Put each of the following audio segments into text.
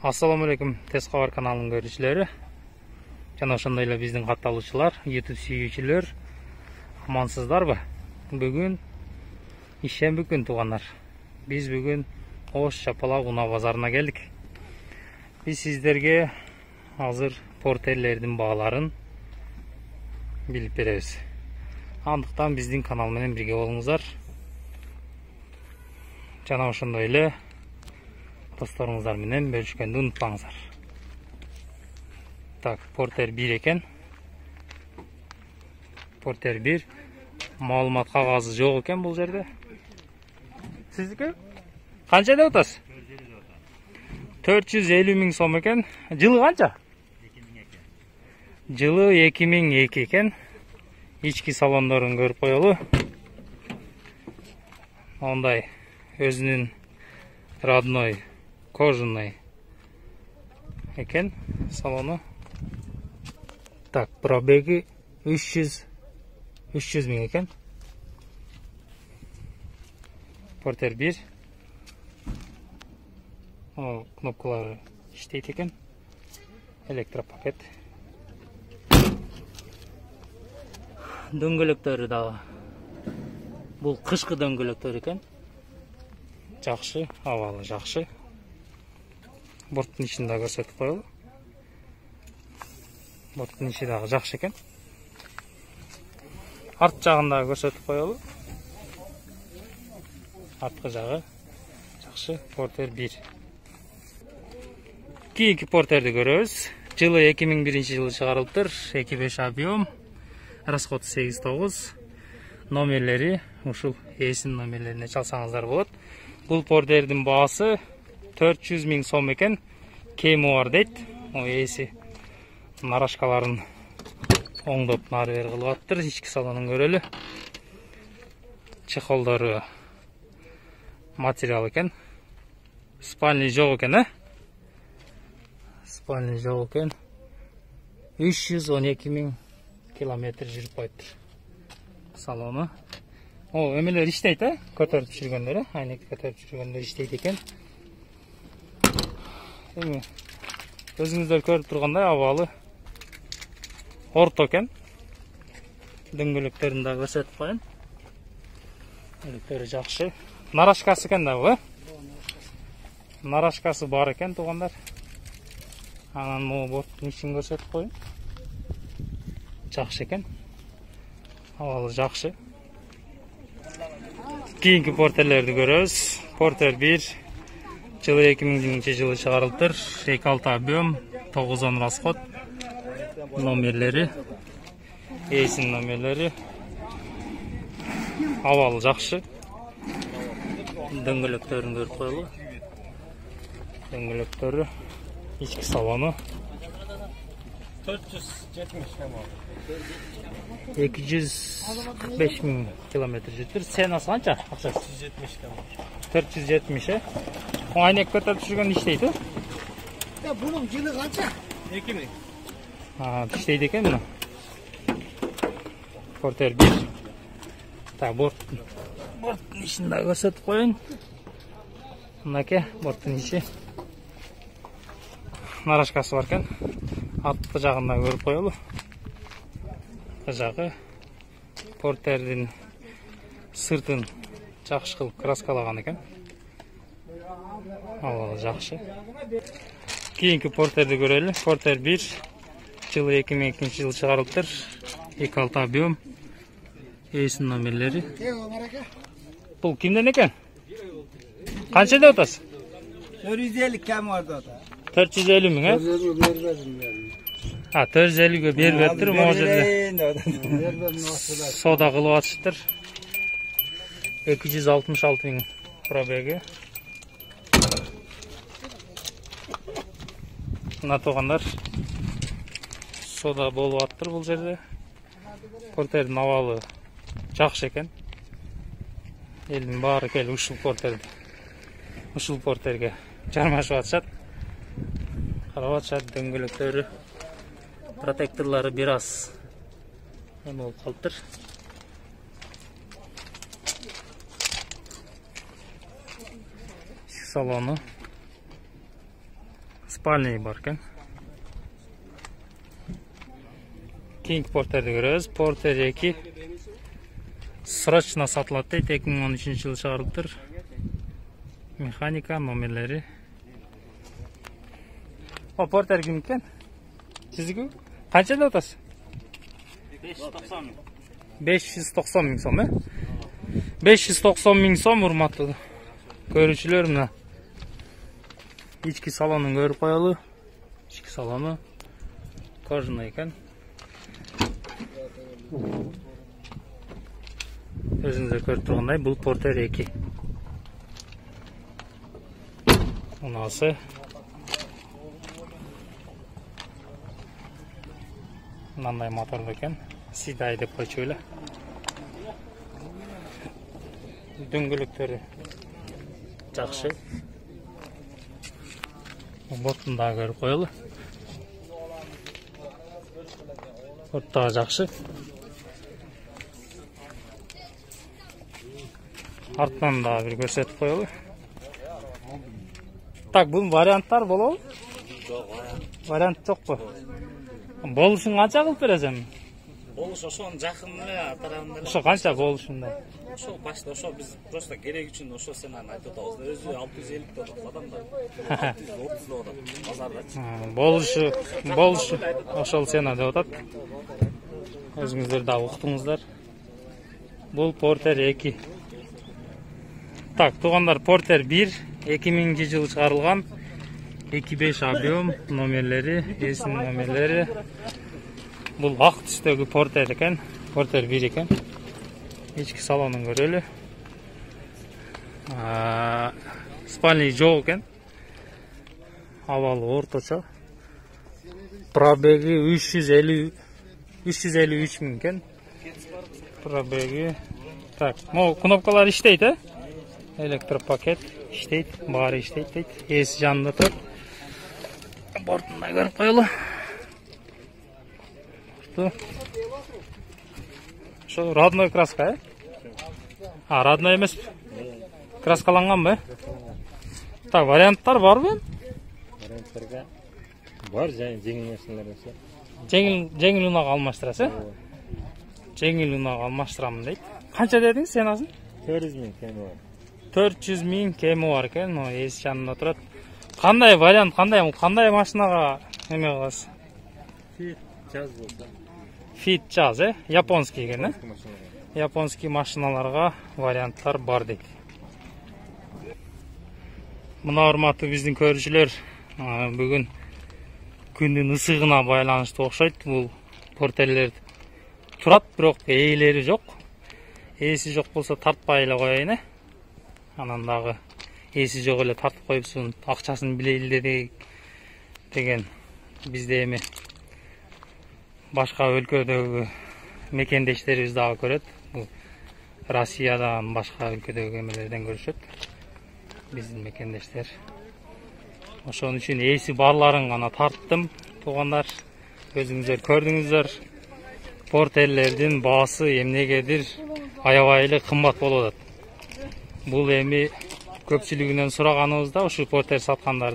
Assalamu alaikum Tez Кабар каналының көрүүчүлөрү. Жана ошондой эле биздин катталуучулар, YouTube сүйүүчүлөр, амансыздарбы? Бүгүн ишемби күн туугандар. Биз бүгүн Ош Чапалак унаа базарына келдик. Биз сиздерге азыр портерлердин бааларын билип беребиз. Андыктан биздин канал менен бирге болуңуздар. Жана ошондой эле досторыңуздар менен бөлүшкөндү унутпаңыздар. Так, портер 1 экен. Портер 1. Маалымат кагазы жок экен бул жерде. Сиздики? Канча деп атасыз? 450 миң сом экен. Жылы канча? 2002. Жылы 2002 экен. Ички салондорун көрүп коелу. Ондай өзүнүн родной кожаный экен салону. Так, пробеги 300 миң экен. Портер 1. Кнопкалары иштейт экен. Электропакет. Дөңгөлөктөрү дагы. Бул кышкы дөңгөлөктөр экен. Жакшы, абалы жакшы. Борттун ишин да көрсөтүп коелу. Борттун иши дагы жакшы экен. Арт жагын да көрсөтүп коелу. Арткы жагы жакшы. Портер 1. Кийинки портерди көрөбүз. Жылы 2001 жылы чыгарылыптыр. 2.5 объем. Расход 8.9. Номерлери ушул эсин номерлерине чалсаңыздар болот. Бул портердин баасы 400 миң сом экен. Кеми бар дейт. Эси нарашкаларын оңдоп нары бери кылып аттыр. Ички салонун көрөлү. Чехолдору материал экен. Спальный жок экен, Спальный жок экен. 312 миң километр жүрүп коюптур салону. Өмелер иштейт, көтөрүп жүргөндөр, айнекти көтөрүп жүргөндөр иштейт экен. Эми өзүңүздөр көрүп тургандай абалы орто экен. Дөңгөлөктөрүн да көрсөтүп коеюн. Дөңгөлөктөрү жакшы. Нарашкасы экен да бу. Нарашкасы бар экен туугандар. Анан могу борттун ишин көрсөтүп коеюн. Жакшы экен. Абалы жакшы. Кийинки портерлерди көрөбүз. Портер 1. Жылы 2000 жылы чыгарылыптыр. 2.6 объем, 9 расход. Номерлери, эсин номерлери. Абалы жакшы. Дөңгөлөктөрүн көрүп коелу. Дөңгөлөктөрү, ички салону 245 миң километр жүрүптүр. Ценасы канча? 470 Айнек көтөрүп жүргөн иштейт, Bunun жылы канча? 2000. İşteydi eкен мына. Портер 1. Так, борттун ишин да көрсөтүп коеюн. Мынакей борттун иши. Нарашкасы бар экен. Арткы жагын да көрүп коелу. Жагы портердин сыртын жакшы кылып краскалаган экен. Абалы жакшы. Кийинки портерди көрөлү. Портер 1. Жылы 2002 жылы чыгарылыптыр. 2.6 объем. Эсин номерлери. Бул кимден экен? Канча деп атасыз? 450 кем vardı 450 миң, 450-ге берип бериптир, могу жерде сода кылып атышыптыр. 266 миң пробеги. Мына туугандар, сода болуп аттыр бул жерде. Портердин абалы жакшы экен. Элдин баары келип ушул портерге жармашып атышат. Карап атышат, дөңгөлөктөрү, протекторлору бир аз эме болуп калыптыр. Салону Спальный бар екен. Кейінгі портерді көрөбүз. Портер 2 срочно сатылат дейт. 2013 жылы чыгарылыптыр. Механика номерлери. О, портер ким екен? Сиздики? Канча деп атасыз? 590 миң. 590 миң сом, 590 миң сом, урматтуу көрүүчүлөр, мына ички салонун көрүп коелу. Ички салону кожаный экен. Өзүңүздөр көрүп тургандай, бул Портер 2. Мынасы мындай моторду экен. Сидай деп койчу эле. Дөңгөлөктөрү жакшы. Бортун да көрүп коелу. Борт да жакшы. Артынан да бир көрсөтүп коелу. Так, бул варианттар болобу? Жок, Вариант жокпу? Болушун канча кылып бересиң? болуш ошонун жакын эле тарабында. Ошо канча болушундай? Ошо башта ошо биз просто керек үчүн ошо сен айтып атабыз. Өзү 650 деп атат адамдар. 630 деп атат базардачы. Болушу ошол сена деп атат. Өзүңүздөр да уктуңуздар. Бул Портер 2. Так, туугандар, Портер 1 2000 жылы чыгарылган. 25 объем номерлери, эсинин номерлери. Бул ак түстөгү Портер экен. Портер 1 экен. Ички салонун көрөлү. Спальный жок экен. Абалы орточо. Пробеги 353 миң экен. Пробеги. Так, могу кнопкалар иштейт, электропакет иштейт, баары иштейт дейт. Эси жанында тур. Бортунда көрүп коелу. Ошо родной краска, родной эмес. Краскаланганбы? Так, варианттар барбы? Варианттарга бар, жеңил нерселер болсо. Жеңил унага алмаштырасыз, Жеңил унага алмаштырамын дейт. Канча дедиңиз сенасын? 400 миң кеми бар. 400 миң кеми бар экен, эси жанында турат. Кандай вариант, кандай машинага эме кыласыз? Фит жаз болсо. Фит жаз, японский экен, Японский машиналарга варианттар бар дейт. Мына урматтуу биздин көрүүчүлөр, бүгүн күндүн ысыгына байланыштуу окшойт. Бул портерлер турат, бирок ээлери жок. Эси жок болсо тартпай эле коеюн, Анан дагы эси жок эле тартып коюпсун, акчасын билейли деген бизде эми башка өлкөдөгү мекендештерибиз дагы көрөт. Россиядан башка өлкөдөгү эмелерден көрүшөт биздин мекендештер. Ошон үчүн эси барларын гана тарттым, туугандар. Өзүңүздөр көрдүңүздөр. Портерлердин баасы эмнегедир аябай эле кымбат болуп атат. Бул эми көпчүлүгүнөн сураганыбызда ушу портер саткандар.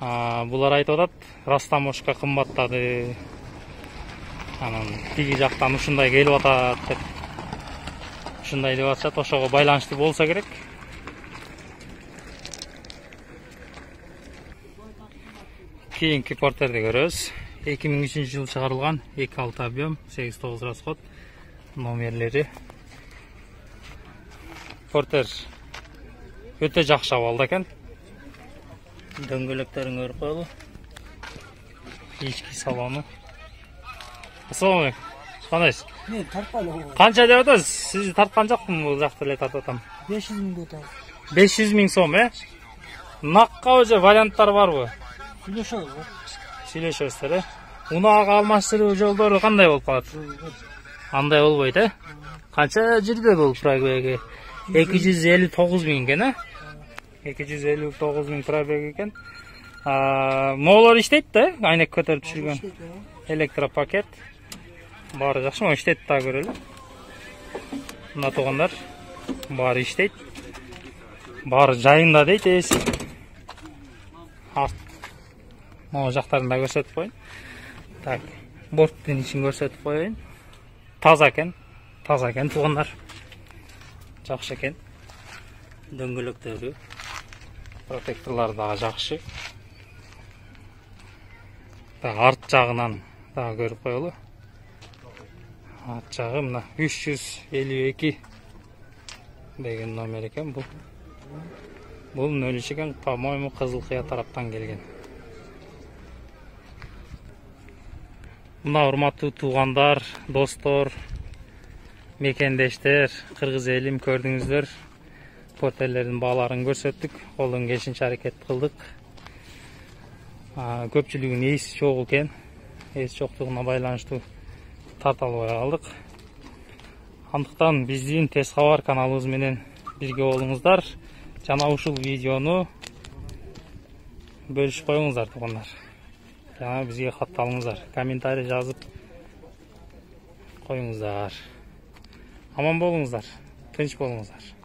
Булар айтып атат, растаможка кымбаттады. Анан тиги жактан ушундай келип атат деп. Ушундай деп атышат, ошого байланыштуу болсо керек. Кийинки портерди көрөбүз. 2003 жылы чыгарылган, 2.6 объем, 8.9 расход, номерлери. Портер өтө жакшы абалда экен. Дөңгөлөктөрүн көрүп коелу. Ички салону. Ассаламу алейкум. Кандайсыз? Мен тартпайлы. Канча деп атасыз? Сизди тарткан жокмун, бул жакта эле тартып атам. 500 миң деп атам. 500 миң сом, Накка өзү варианттар барбы? Сүйлөшөбүздөр, Унага алмаштыруу жолдору кандай болуп калат? Андай болбойт, Канча жүрдө бул пробеги? 259 миң экен, 259 миң пробеги экен. Моолор иштейт да, айнек көтөрүп түшүргөн. Электропакет. Баары жакшымы? Иштейт да көрөлү. Мына туугандар, баары иштейт. Баары жайында дейт эси. Могу жактарын да көрсөтүп коеюн. Так, борттун ичин көрсөтүп коеюн. Таза экен туугандар. Жакшы экен. Дөңгөлөктөрү, протекторлор дагы жакшы. Арт жагынан дагы көрүп коелу. Арт жагы мына 352 деген номер экен бул. Бул 0 экен, по-моему, Кызыл Кыя тараптан келген. Мына урматтуу туугандар, достор, мекендештер, кыргыз элим көрдүңүздөр. Портелердин бааларын көрсөттүк, колдон келишинче аракет кылдык. Көпчүлүгүн эси чок экен. Эси чоктугуна байланыштуу тарталбай калдык. Андыктан биздин Тез Кабар каналыбыз менен бирге болуңуздар. Жана ушул видеону бөлүшүп коюңуздар туугандар. Жана бизге катталыңыздар, комментарий жазып коюңуздар. Аман болуңуздар, тынч болуңуздар.